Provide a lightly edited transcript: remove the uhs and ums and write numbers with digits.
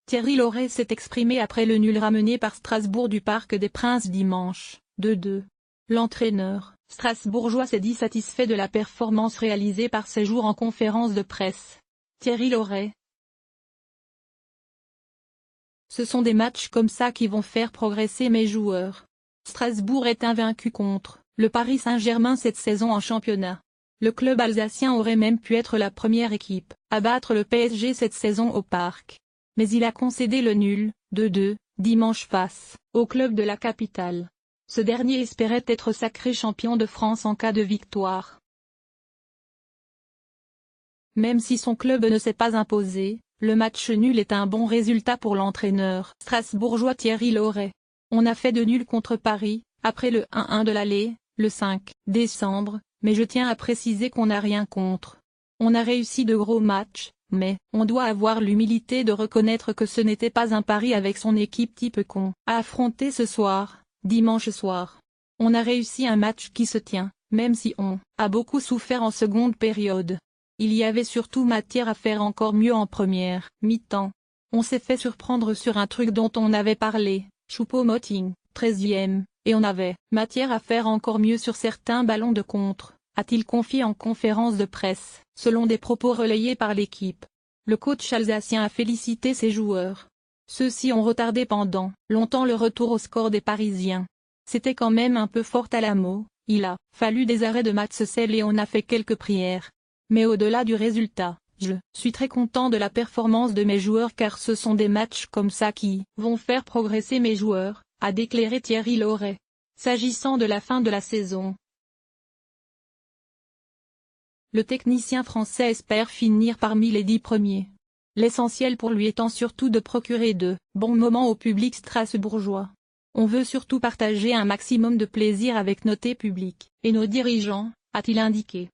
Thierry Laurey s'est exprimé après le nul ramené par Strasbourg du Parc des Princes dimanche, 2-2. L'entraîneur strasbourgeois s'est dit satisfait de la performance réalisée par ses joueurs en conférence de presse. Thierry Laurey: ce sont des matchs comme ça qui vont faire progresser mes joueurs. Strasbourg est invaincu contre le Paris Saint-Germain cette saison en championnat. Le club alsacien aurait même pu être la première équipe à battre le PSG cette saison au Parc. Mais il a concédé le nul, 2-2, dimanche face au club de la capitale. Ce dernier espérait être sacré champion de France en cas de victoire. Même si son club ne s'est pas imposé, le match nul est un bon résultat pour l'entraîneur strasbourgeois Thierry Laurey. On a fait de nul contre Paris, après le 1-1 de l'aller, le 5 décembre, mais je tiens à préciser qu'on n'a rien contre. On a réussi de gros matchs, mais on doit avoir l'humilité de reconnaître que ce n'était pas un Paris avec son équipe type qu'on a affronté ce soir, dimanche soir. On a réussi un match qui se tient, même si on a beaucoup souffert en seconde période. Il y avait surtout matière à faire encore mieux en première mi-temps. On s'est fait surprendre sur un truc dont on avait parlé, Choupo-Moting, 13e, et on avait matière à faire encore mieux sur certains ballons de contre, a-t-il confié en conférence de presse, selon des propos relayés par l'équipe. Le coach alsacien a félicité ses joueurs. Ceux-ci ont retardé pendant longtemps le retour au score des Parisiens. C'était quand même un peu fort à la mot, il a fallu des arrêts de Matsesel et on a fait quelques prières. Mais au-delà du résultat, je suis très content de la performance de mes joueurs car ce sont des matchs comme ça qui vont faire progresser mes joueurs, a déclaré Thierry Laurey. S'agissant de la fin de la saison, le technicien français espère finir parmi les 10 premiers. L'essentiel pour lui étant surtout de procurer de bons moments au public strasbourgeois. On veut surtout partager un maximum de plaisir avec notre public et nos dirigeants, a-t-il indiqué.